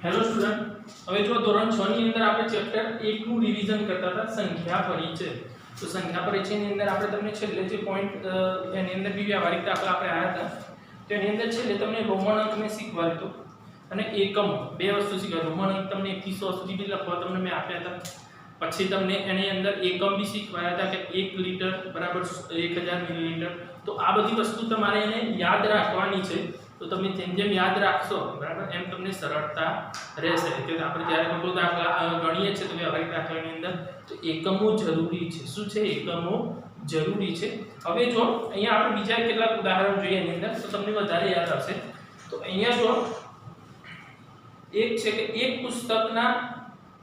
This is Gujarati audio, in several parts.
હેલો સ્ટુડન્ટ, હવે જો ધોરણ 6 ની અંદર આપણે ચેપ્ટર 1 નું રિવિઝન કરતા હતા સંખ્યા પરિચય. તો સંખ્યા પરિચયની અંદર આપણે તમને છેલ્લે જે પોઈન્ટ એની અંદર બી વ્યવહારિક દાખલા આપણે આયા હતા, તો એની અંદર છેલ્લે તમને રોમન અંકને શીખવાડ્યો હતો અને એકમ બે વસ્તુ શીખવાડી. રોમન અંક તમને 1 થી 100 સુધી બી લખવા તમને મેં આપ્યા હતા. પછી તમને એની અંદર એકમ બી શીખવાડ્યા હતા કે 1 લીટર બરાબર 1000 મિલીલીટર. તો આ બધી વસ્તુ તમારે એને યાદ રાખવાની છે. તો તમે જેમ જેમ યાદ રાખશો બરાબર એમ તમને સરળતા રહેશે. કે આપણે જ્યારે કોઈ દાખલા ગણીએ છીએ તો વ્યવહારિક દાખલાની અંદર તો એકમો જરૂરી છે. શું છે? એકમો જરૂરી છે. હવે જો અહીંયા આપણે બીજા કેટલાક ઉદાહરણ જોઈએ એની અંદર તો તમને વધારે યાદ આવશે. તો અહીંયા જો એક છે કે એક પુસ્તકના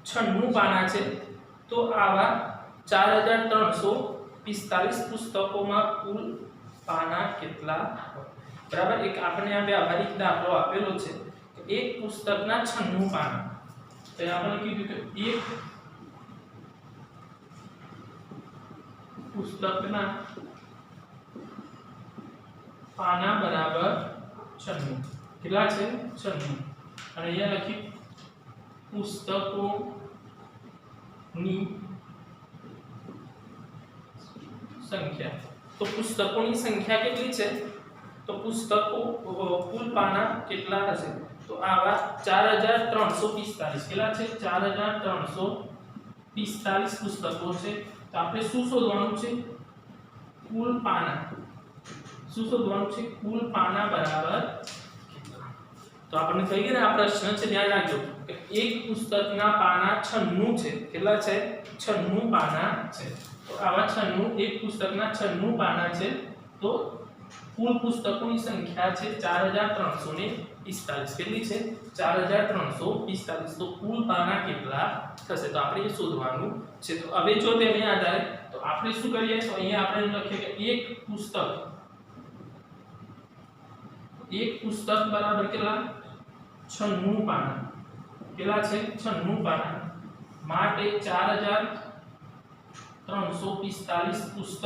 96 પાના છે, તો આવા 4345 પુસ્તકોમાં કુલ પાના કેટલા હોય? બરાબર. એક આપણે આ વ્યવહારિક દાખલો આપેલો છે કે એક પુસ્તકના 96 પાના. તો આપણે કીધું કે એક પુસ્તકના પાના બરાબર 96. કેટલા છે? 96. અને અહીંયા લખી પુસ્તકોની સંખ્યા. તો પુસ્તકોની સંખ્યા કેટલી છે? તો પુસ્તકો કુલ પાના કેટલા હશે? તો આવા 4345. કેટલા છે? 4345 પુસ્તકો છે. તો આપણે શું શોધવાનું છે? કુલ પાના. શું શોધવાનું છે? કુલ પાના બરાબર કેટલા? તો આપણને કહી ગયા ને આ પ્રશ્ન છે, ધ્યાન રાખજો કે એક પુસ્તકના પાના 96 છે. કેટલા છે? 96 પાના છે. તો આવા 96 એક પુસ્તકના 96 પાના છે. તો કુલ પુસ્તકોની સંખ્યા છે 4345. કેટલી છે? 4345. તો કુલ પાના કેટલા થશે? તો આપણે એ શોધવાનું છે. તો હવે જો તેને આધારે તો આપણે શું કરીએ? તો અહીંયા આપણે લખીએ કે એક પુસ્તક બરાબર કેટલા? 96 પાના. કેટલા છે? 96 પાના. માટે 4345 પુસ્તક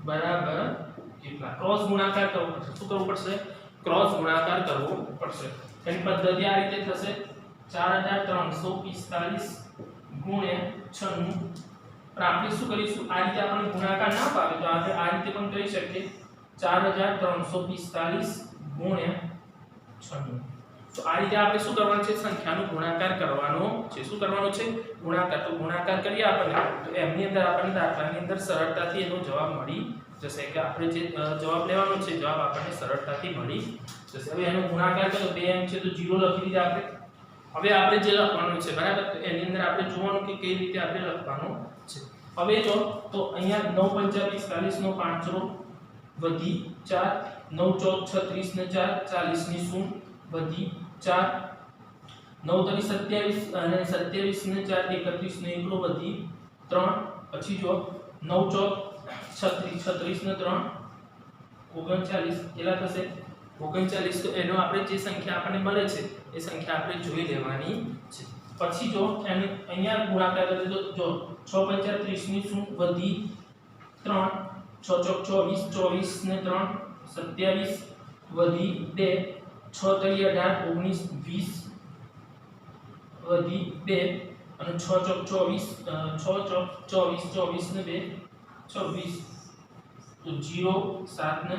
બરાબર કેટલા? ક્રોસ ગુણાકાર કરવો પડશે. શું કરવું પડશે? ક્રોસ ગુણાકાર કરવો પડશે. એની પદ્ધતિ આ રીતે થશે: 4345 ગુણ્યા 96. પણ આપણે શું કરીશું? આ રીતે આપણે ગુણાકાર ના પાવે તો આપણે આ રીતે પણ કરી શકીએ 4345 ગુણ્યા 96. તો આ રીતે આપણે શું કરવાનું છે? સંખ્યાનો ગુણાકાર કરવાનો છે. શું કરવાનો છે? ગુણાકાર. તો ગુણાકાર કરીએ આપણે તો એમની અંદર આપણને દાખલાની અંદર સરળતાથી એનો જવાબ મળી જશે. કે આપણે જે જવાબ લેવાનો છે જવાબ આપણને સરળતાથી મળી જશે. હવે એનો ગુણાકાર કરો 2m છે તો 0 લખી દીધા આપણે. હવે આપણે જે લખવાનું છે બરાબર, તો એની અંદર આપણે જોવાનું કે કઈ રીતે આપણે લખવાનું છે. હવે જો તો અહીંયા 9 × 45 નો 5 રો વધી 4, 9 × 36 ને 4, 40 ની 0 વધી 4, 9 × 27 અને 27 ને 4, 31 ને 1 વધી 3. પછી જો 9 × 36, 36 ને 3 39. કેટલા થશે? 39. તો એનો આપણે જે સંખ્યા આપણને મળે છે એ સંખ્યા આપણે જોઈ લેવાની છે. પછી જો એને અહીંયા ગુણાકાર કરીએ તો જો 6 × 30 ની 0 વધી 3, 6 × 24, 24 ને 3 27 વધી 2, 6 × 18 19 20 વધી 2 અને 6 × 24 24 ને 2 26. તો 0 7 ને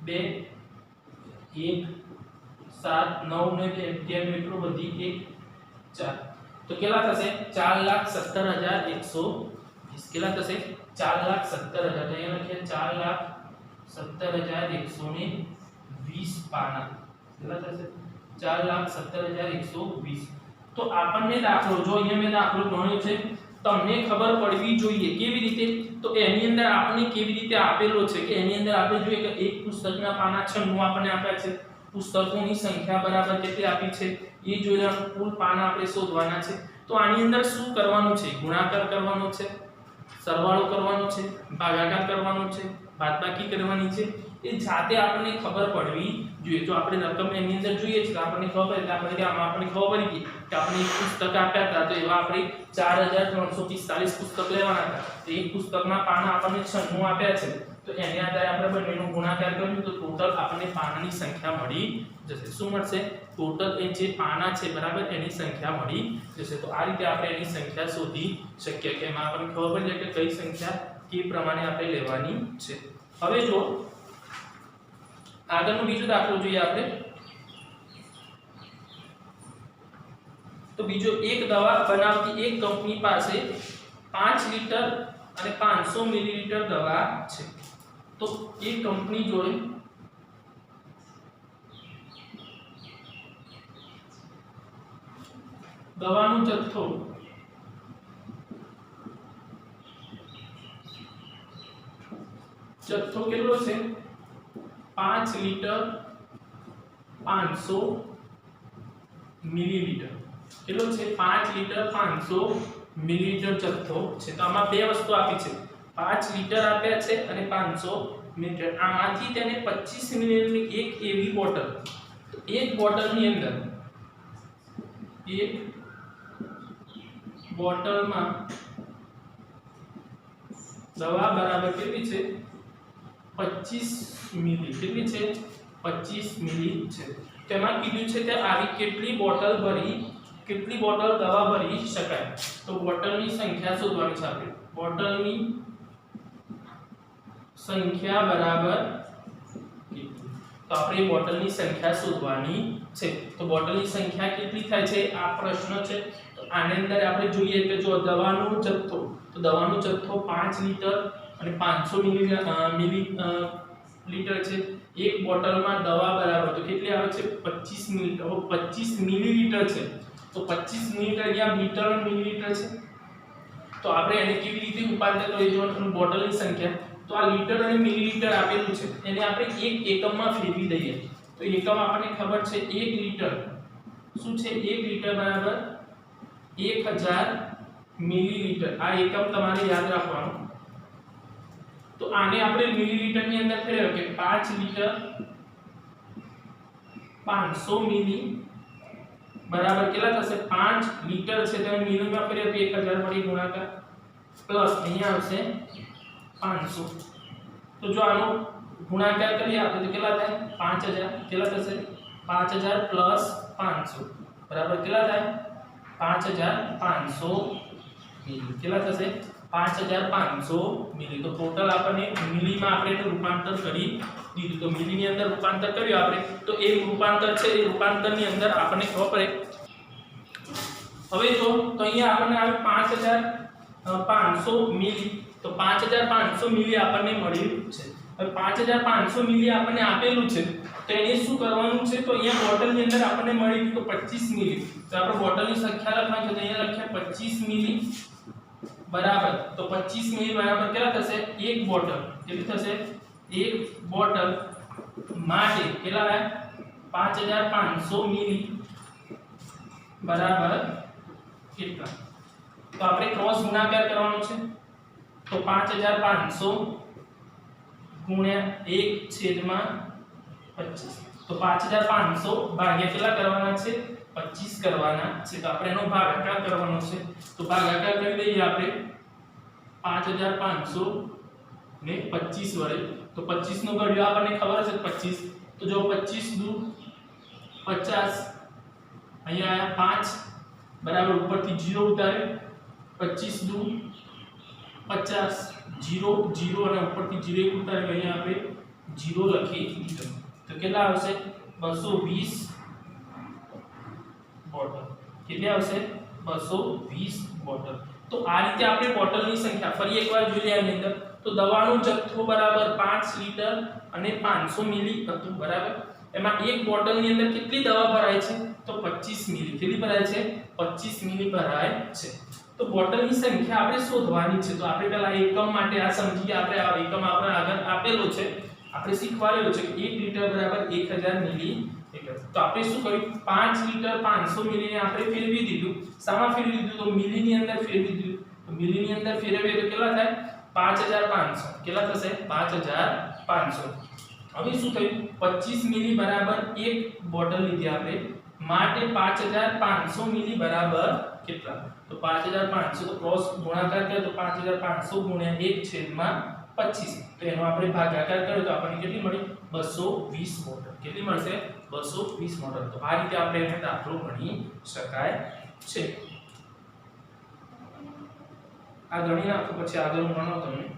2 1 7 9 ને 2 11 મીટર વધી 1 4. તો કેટલા થશે? 4,17,120. કેટલા થશે? 4,17,000. અહીંયા લખીએ 4,17,120 પાના. કેટલા થશે? 4,17,120. તો આપણને દાખલો જો અહીંયા મેં દાખલો ગણ્યો છે, તમને ખબર પડવી જોઈએ કેવી રીતે. તો એની અંદર આપણને કેવી રીતે આપેલો છે કે એની અંદર આપણે જોઈએ કે એક પુસ્તકના પાના 96 આપણને આપ્યા છે. પુસ્તકોની સંખ્યા બરાબર કેટલી આપી છે એ જોઈવાનું. કુલ પાના આપણે શોધવાના છે. તો આની અંદર શું કરવાનું છે? ગુણાકાર કરવાનો છે, સરવાળો કરવાનો છે, ભાગાકાર કરવાનો છે, બાદબાકી કરવાની છે. એ જાતે આપણને ખબર પડવી જોઈએ. જો આપણે રકમ એની અંદર જોઈએ છે તો આપણને ખબર પડે. આપણે કે આમાં આપણને ખબર પડી ગઈ કે આપણે એક પુસ્તક આપ્યા હતા તો એવા આપણે 4345 પુસ્તક લેવાના હતા. તો એક પુસ્તકના પાના આપણને 96 આપ્યા છે. તો એના આધારે આપણે બંનેનો ગુણાકાર કર્યું તો ટોટલ આપણને પાનાની સંખ્યા મળી જશે. શું મળશે? ટોટલ એ જે પાના છે બરાબર એની સંખ્યા મળી જશે. તો આ રીતે આપણે એની સંખ્યા શોધી શકીએ કે એમાં આપણને ખબર પડી જાય કે કઈ સંખ્યા કે પ્રમાણે આપણે લેવાની છે. હવે જો આગળનો બીજો દાખલો જોઈએ આપણે. તો બીજો એક દવા બનાવતી એક કંપની પાસે 5 લિટર અને 500 મિલીલીટર દવા છે. તો એ કંપની જોડે દવાનો જથ્થો કેટલો છે? 5 લિટર 500 મિલીલીટર. કેટલો છે? 5 લિટર 500 મિલીલીટર જથ્થો છે. તો આમાં બે વસ્તુ આપી છે, 5 લિટર આપ્યા છે અને 500 મિલીલીટર. આમાંથી તેને 25 મિલીલીટરની એક એવી બોટલ, તો એક બોટલની અંદર એક બોટલમાં દવા બરાબર કેટલી છે? 25 મિલી. કેટલી છે? 25 મિલી છે. તેમાં કીધું છે કે આવી કેટલી બોટલ દવા ભરી શકાય. તો બોટલની સંખ્યા શોધવાની છે આપણે. બોટલની સંખ્યા બરાબર કેટલી? તો આપણે બોટલની સંખ્યા શોધવાની છે. તો બોટલની સંખ્યા કેટલી થાય છે આ પ્રશ્ન છે. તો આની અંદર આપણે જોઈએ કે જો દવાનો જથ્થો, તો દવાનો જથ્થો 5 લિટર અને 500 મિલીલીટર છે. એક બોટલમાં દવા બરાબર તો કેટલી આવે છે? 25 મિલીલીટર. 25 મિલીલીટર છે તો 25 મિલીલીટર અહીંયા મીટર અને મિલીલીટર છે. તો આપણે એને કેવી રીતે રૂપાંતર કરી જોવાનું? બોટલની સંખ્યા, તો આ લિટર અને મિલીલીટર આપેલું છે એને આપણે એક એકમમાં ફેરવી દઈએ. તો એકમ આપણને ખબર છે 1 લિટર શું છે? 1 લિટર બરાબર 1000 મિલીલીટર. આ એકમ તમારે યાદ રાખવાનો. તો આને આપણે મિલીલીટરની અંદર ફેરવીએ કે 5 લિટર 500 મિલી બરાબર કેટલા થશે? 5 લિટર છે તો મિલીમાં ફેરવીએ તો 1000 વડે ગુણાકાર પ્લસ અહીંયા આવશે 500. તો જો આનો ગુણાકાર કરીએ આપણે તો કેટલા થાય? 5000. કેટલા થશે? 5000 પ્લસ 500 બરાબર કેટલા થાય? 5500 મિલી. કેટલા થશે? 5500 મિલી. તો ટોટલ આપણને મિલીમાં આપણે એનું રૂપાંતર કરી દીધું. તો મિલીની અંદર રૂપાંતર કર્યું આપણે, તો એ રૂપાંતર છે એ રૂપાંતરની અંદર આપણને ખબર પડે. હવે જો તો અહીંયા આપણને આવે 5500 મિલી. તો 5500 મિલી આપણને મળ્યું છે. હવે 5500 મિલી આપણને આપેલું છે તો એને શું કરવાનું છે? તો અહીંયા બોટલની અંદર આપણને મળી તો 25 મિલી. તો આપણે બોટલની સંખ્યા લખવાની છે તો અહીંયા લખ્યા 25 મિલી બરાબર. તો 25 મિલી બરાબર કેટલા થશે? એક બોટલ. કેટલી થશે? એક બોટલ માટે કેટલા? 5500 મિલી બરાબર કેટલા? તો આપણે ક્રોસ ગુણાકાર કરવાનો છે. તો 5500 ગુણ્યા 1/25. તો 5500 ભાગ્યા કેટલા કરવાના છે? 25 કરવાના છે. તો આપણે એનો ભાગાકાર કરવાનો છે. તો ભાગાકાર કરી દઈએ આપણે 5500 ને 25 વડે. તો 25 નો ઘડિયો આપણને ખબર છે 25. તો જો 25 દુ 50 અહીંયા આયા 5 બરાબર ઉપરથી 0 ઉતારે 25 દુ 50 0 0 અને ઉપરથી 0 એક ઉતારે અહીંયા આપણે 0 લખી દીધું. તો કેટલા આવશે? 220 બોટલ. કેટલી આવશે? 220 બોટલ. તો આ રીતે આપણે બોટલની સંખ્યા ફરી એકવાર જોઈએ આની અંદર. તો દવાનો જથ્થો બરાબર 5 લિટર અને 500 મિલી હતું બરાબર. એમાં એક બોટલની અંદર કેટલી દવા ભરાય છે? તો 25 મિલી. કેટલી ભરાય છે? 25 મિલી ભરાય છે. તો બોટલની સંખ્યા આપણે શોધવાની છે. તો આપણે પહેલા એકમ માટે આ સમજીએ. આપણે આ એકમ આપણે આગળ આપેલો છે, આપણે શીખવાડેલો છે કે 1 લિટર બરાબર 1000 મિલી. તો આપણે શું કર્યું? 5 લિટર 500 મિલી ને આપણે ફેરવી દીધું. શામાં ફેરવી દીધું? તો મિલીની અંદર ફેરવી દીધું. તો મિલીની અંદર ફેરવીએ તો કેટલા થાય? 5500. કેટલા થશે? 5500. હવે શું થયું? 25 મિલી બરાબર એક બોટલ લીધી આપણે માટે 5500 મિલી બરાબર કેટલા? તો 5500 તો ક્રોસ ગુણાકાર કરીએ તો 5500 ગુણ્યા 1/25 25 તો એનો આપણે ભાગાકાર કર્યો તો આપણને કેટલી મળી 220 મોટર કેટલી મળશે 220 મોટર તો આ રીતે આપણે એને દાખલો ગણી શકાય છે આ ગણી નાખો પછી આગળ ગણો તમે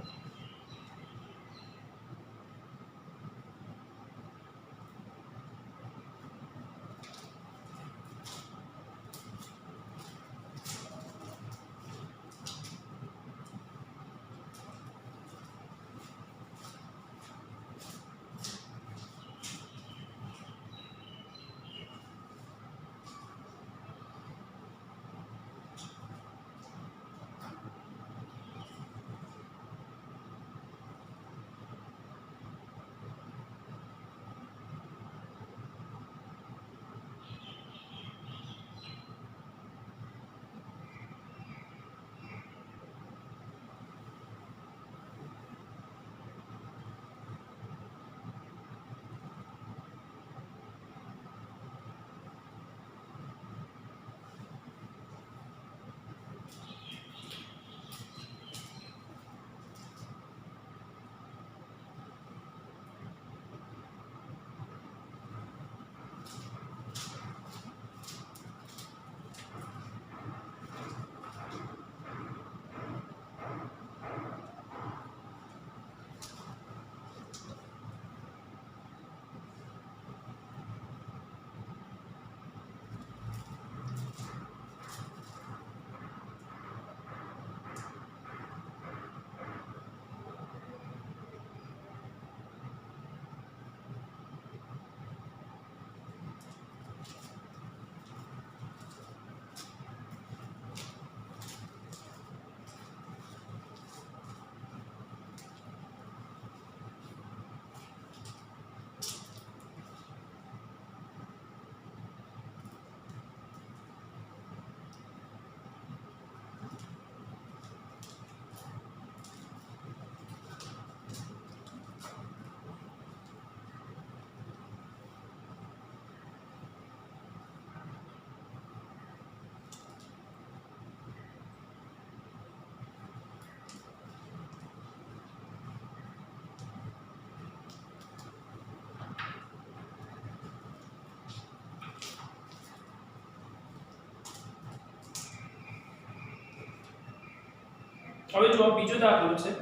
હવે જો બીજો દાખલો છે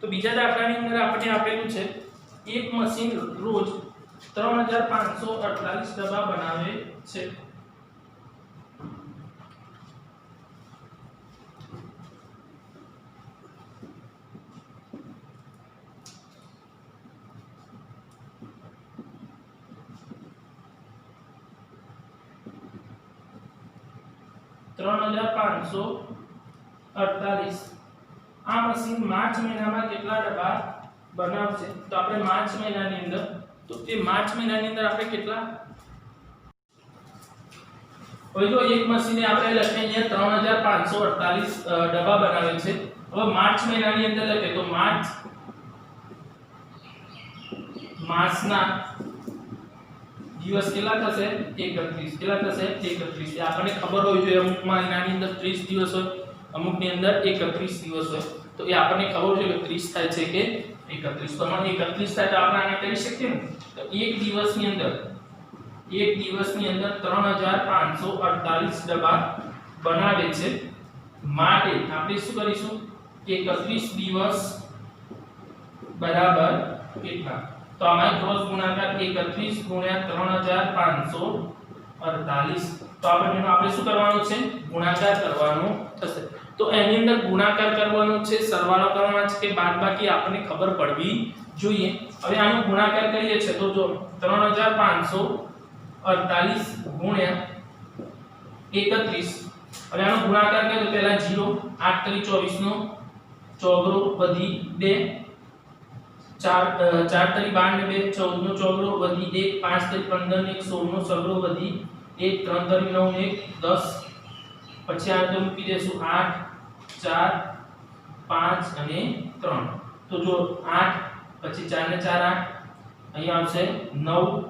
તો બીજા દાખલાની અંદર આપણે આપેલું છે એક મશીન રોજ 3548 ડબ્બા બનાવે છે આ મશીન માર્ચ મહિનામાં કેટલા ડબ્બા બનાવશે તો આપણે માર્ચ મહિનાની અંદર તો એ માર્ચ મહિનાની અંદર આપણે કેટલા હવે જો એક મશીને આપણે લખીએ અહીંયા 3548 ડબ્બા બનાવે છે હવે માર્ચ મહિનાની અંદર લખીએ તો માર્ચના દિવસ કેટલા થશે 31 કેટલા થશે 31 એ આપણને ખબર હોવી જોઈએ અમુક મહિનાની અંદર 30 દિવસ હોય અમુક ની અંદર 31 દિવસ હોય તો એ આપણને ખબર છે કે 30 થાય છે કે 31 તો મને 31 થાય તો આપણે આને કરી શકીએ ને તો એક દિવસની અંદર 3548 ડબ્બા બનાવે છે માટે આપણે શું કરીશું કે 31 દિવસ બરાબર કેટલા તો આમાં ક્રોસ ગુણાકાર 31 3548 તો આપણે શું કરવાનું છે ગુણાકાર કરવાનો થશે તો એની અંદર ગુણાકાર કરવાનો છે સરવાળો કરવાનો છે કે બાદબાકી આપણને ખબર પડવી જોઈએ હવે આનો ગુણાકાર કરીએ છે તો જો 3548 ગુણ્યા 31 હવે આનો ગુણાકાર કરીએ તો પહેલા 0 8 તરી 24 નો ચોગડો વધી 2 4 તરી 12 2 14 નો ચોગડો વધી 1 5 તરી 15 ને 16 નો સગડો વધી 1 3 તરી 9 ને 10 પછી આ તો મૂકી દેશું 8 4 5 અને 3 તો જો 8 પછી 4 ને 4 8 અહીં આવશે 9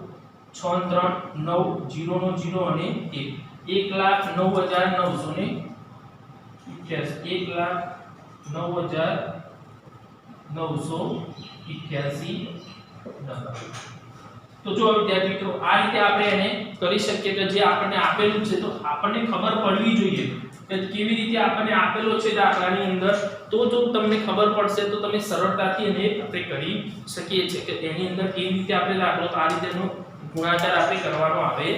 6 3 9 0 નો 0 અને 1 1,09,988 1,09,988 988 નંબર। તો જો વિદ્યાર્થી મિત્રો આ રીતે આપણે એને કરી શકીએ કે જે આપણને આપેલું છે તો આપણને ખબર પડવી જોઈએ કે કેવી રીતે આપણને આપેલો છે દાખલાની અંદર, તો જો તમને ખબર પડશે તો તમે સરળતાથી એને આપણે કરી શકીએ છીએ કે એની અંદર કેવી રીતે આપણે દાખલો તો આ રીતેનો ગુણાકાર આપણે કરવાનો આવે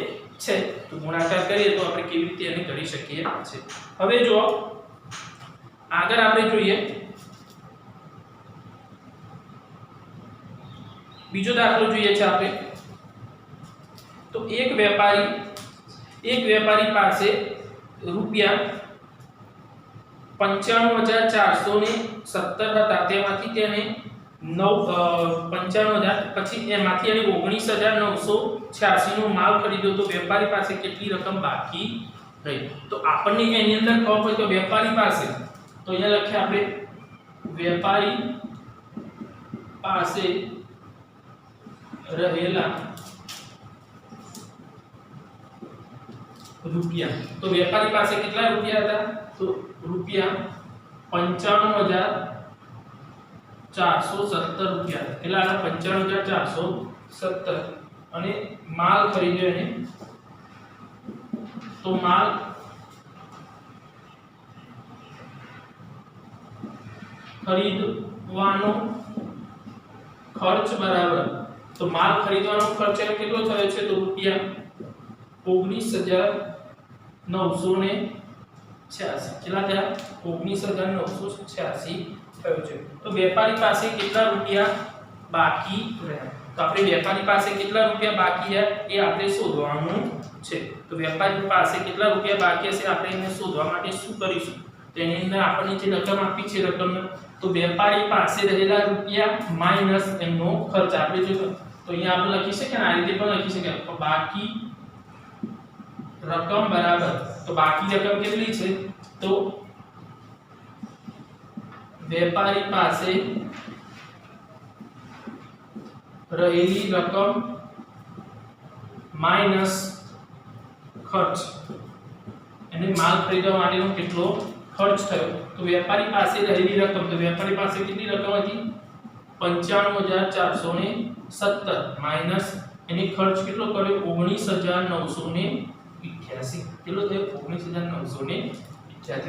છે। તો ગુણાકાર કરીએ તો આપણે કેવી રીતે એને કરી શકીએ છે। હવે જો આગળ આપણે જોઈએ બીજો દાખલો જોઈએ છે આપણે। તો એક વેપારી પાસે રૂપિયા 95,417 હતા, તેમાંથી તેને 95,000 પછી એમાંથી એને 19,986 નો માલ ખરીદ્યો, તો વેપારી પાસે કેટલી રકમ બાકી રહી। તો આપણને એની અંદર ખબર પડે કે વેપારી પાસે, તો અહીંયા લખીએ આપણે વેપારી પાસે રહેલા રૂપિયા, તો વેપારી પાસે કેટલા રૂપિયા હતા તો રૂપિયા 95,417 રૂપિયા, કેટલા હતા 95,417 અને માલ ખરીદ્યો એને, તો માલ ખરીદવાનો ખર્ચ બરાબર, તો માલ ખરીદવાનો ખર્ચ એને કેટલો થયો છે તો રૂપિયા 19,986, કેટલા થયા 19,986 થયો છે। તો વેપારી પાસે કેટલા રૂપિયા બાકી રહ્યા, તો આપણે વેપારી પાસે કેટલા રૂપિયા બાકી રહ્યા એ આપણે શોધવાનું છે। તો વેપારી પાસે કેટલા રૂપિયા બાકી હશે આપણે એને શોધવા માટે શું કરીશું, તો એની અંદર આપણને જે રકમ આપી છે રકમ, તો વેપારી પાસે રહેલા રૂપિયા માઈનસ એમનો ખર્ચ, આપણે જો તો અહીંયા આપણે લખી શકીએ ને આ રીતે પણ લખી શકીએ, તો બાકી રકમ બરાબર, તો બાકી રકમ કેટલી છે તો વેપારી પાસે રહેલી રકમ માઈનસ ખર્ચ, એને માલ ખરીદવા માટેનો કેટલો ખર્ચ થયો, તો વેપારી પાસે રહેલી રકમ, તો વેપારી પાસે કેટલી રકમ હતી 95,417 માઈનસ એને ખર્ચ કેટલો કર્યો 19,988, કેટલો થયો 19,988।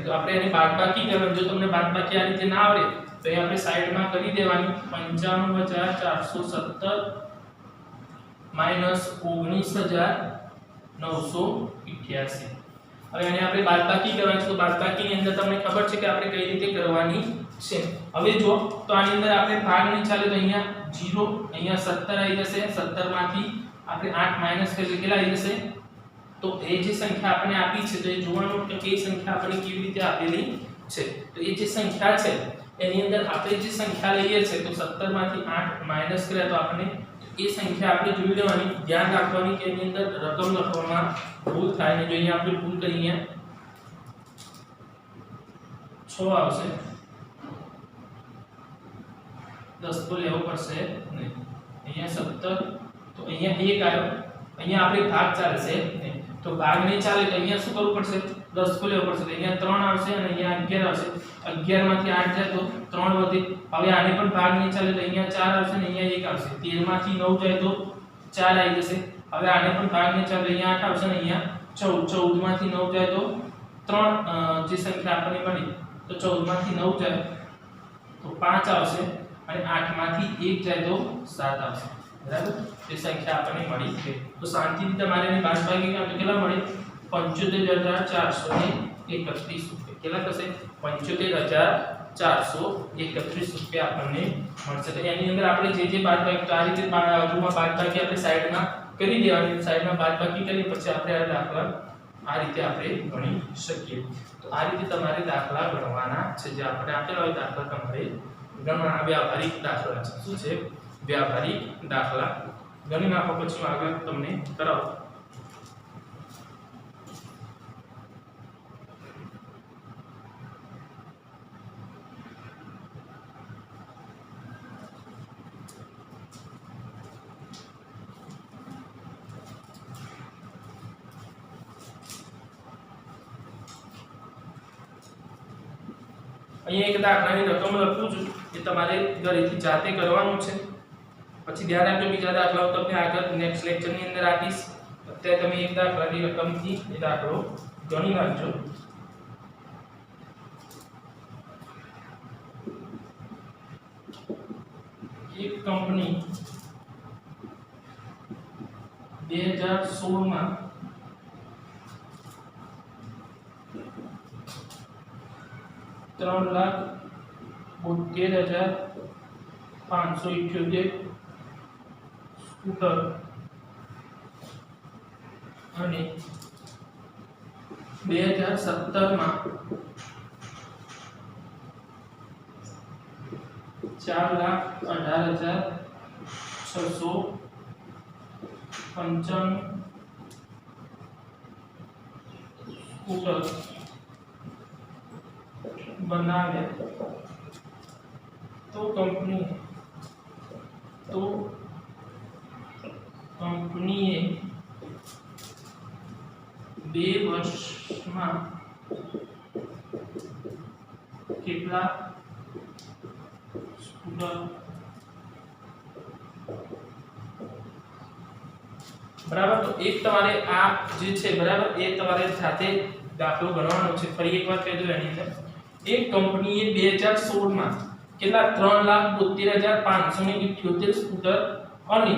તો આપણે એને બાદબાકી કરવાનું, જો તમને બાદબાકી આ રીતે ના આવડે તો અહીં આપણે સાઈડમાં કરી દેવાની 95,417 માઈનસ 19,988। હવે આને આપણે બાદબાકી કરવાની છે, તો બાદબાકીની અંદર તમને ખબર છે કે આપણે કઈ રીતે કરવાની છે। હવે જો તો આની અંદર આપણે ભાગ નહીં ચાલે તો અહીંયા 0, અહીંયા 17 આવી જશે, 17 માંથી આપણે 8 માઈનસ કરીએ કેટલા આવી જશે, તો એ જે સંખ્યા આપણે આપી છે તો એ જોવાનું કે કઈ સંખ્યા આપણે કેવી રીતે આપેલી છે। તો એ જે સંખ્યા છે એની અંદર આપણે જે સંખ્યા લઈએ છે તો 17 માંથી 8 માઈનસ કર્યા તો આપણે એ સંખ્યા આપણે જોઈ લેવાની, ધ્યાન રાખવાની કે એની અંદર રકમ લખવામાં ભૂલ થાય ને, જો અહીંયા આપણે ભૂલ કરીએ 6 આવશે, 10 તો લેવો પડશે નહીં, અહીંયા 17 તો અહીંયા 1 આવ્યો, અહીંયા આપણે ભાગ ચાલશે નહીં, તો ભાગ નહીં ચાલે તો અહીંયા શું કરવું પડશે 10 को લેવો પડશે, તો અહીંયા 3 આવશે અને અહીંયા 11 આવશે, 11 માંથી 8 જાય તો 3 વધે, હવે આને પણ ભાગ નહીં ચાલે તો અહીંયા 4 આવશે અને અહીંયા 1 આવશે, 13 માંથી 9 જાય તો 4 આવી જશે, હવે આને પણ ભાગ નહીં ચાલે અહીંયા 8 આવશે અને અહીંયા 14, 14 માંથી 9 જાય તો 3 જે સંખ્યા આપણને મળી તો 14 માંથી 9 જાય તો 5 આવશે અને 8 માંથી 1 જાય તો 7 આવશે, બરાબર। એ સંખ્યા આપણને મળી છે, તો શાંતિથી તમારે એની બાદબાકી કરો તો કેટલા મળે 75,431 રૂપિયા, કેટલા થશે 75,431 રૂપિયા આપણને મળશે। તો એની અંદર આપણે જે બાદબાકી આ રીતે બાજુમાં બાદબાકી આપણે સાઈડમાં કરી દેવાની, સાઈડમાં બાદબાકી કરી પછી આપણે આ દાખલા આ રીતે આપણે ગણી શકીએ। તો આ રીતે તમારે દાખલા ગણવાના છે, જે આપણે આપેલા હોય દાખલા તમારે ગણવાના। વ્યાવહારિક દાખલા છે, શું છે વ્યાવહારિક દાખલા ગણી નાખો પછી હું આગળ તમને કરાવું। અહીંયા એક દાખલાની રકમ લખું છું કે તમારે ઘરેથી જાતે કરવાનું છે. પછી ધ્યાન રાખજો બીજા દાખલાઓ તમને આગળ નેક્સ્ટ લેક્ચરની અંદર આપીશ. અત્યારે તમે એક દાખલાની રકમથી એ દાખલો ગણી નાખજો. એક કંપની 2016 માં 3,72,578 સ્કૂટર અને 2017 માં 4,18,655 સ્કૂટર બનાવ્યા. તો કંપનીએ 2 વર્ષમાં કેટલા સ્કૂટર બરાબર. તો એક તમારે આ જે છે બરાબર એ તમારે સાથે દાખલો ગણવાનો છે. ફરી એક વાર કહી દઉં એની અંદર એક કંપનીએ 2016 માં કેટલા 3,72,578 સ્કૂટર અને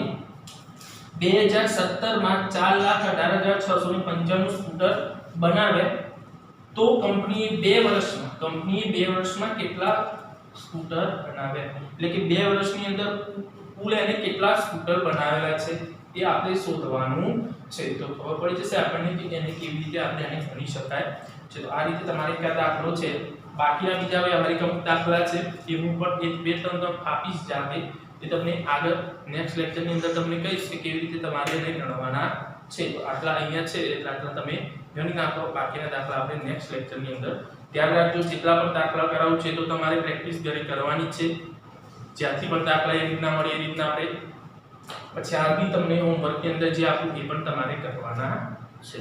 2017 માં 4,18,655 સ્કૂટર બનાવ્યા. તો કંપનીએ 2 વર્ષમાં કેટલા સ્કૂટર બનાવ્યા એટલે કે 2 વર્ષની અંદર કુલ એને કેટલા સ્કૂટર બનાવેલા છે એ આપણે શોધવાનું છે. તો ખબર પડી જશે આપણને કે એને કેવી રીતે આપણે આને ગણી શકાય છે. તો આ રીતે તમારે કયા દાખલો છે. બાકીના બીજા વ્યવહારિક દાખલા છે એ હું પણ એક બે ત્રણ આપીશ જાતે. એ તમને આગળ નેક્સ્ટ લેક્ચરની અંદર તમને કહીશ કે કેવી રીતે તમારે એને ગણવાના છે. તો આટલા અહીંયા છે એટલે આટલા તમે ગણી નાખો. બાકીના દાખલા આપણે નેક્સ્ટ લેક્ચરની અંદર ધ્યાન રાખજો. જેટલા પણ દાખલા કરાવું છે તો તમારે પ્રેક્ટિસ ઘરે કરવાની છે. જ્યાંથી પણ દાખલા એ રીતના મળે એ રીતના આપણે પછી આ બી તમને હોમવર્કની અંદર જે આપું એ પણ તમારે કરવાના છે.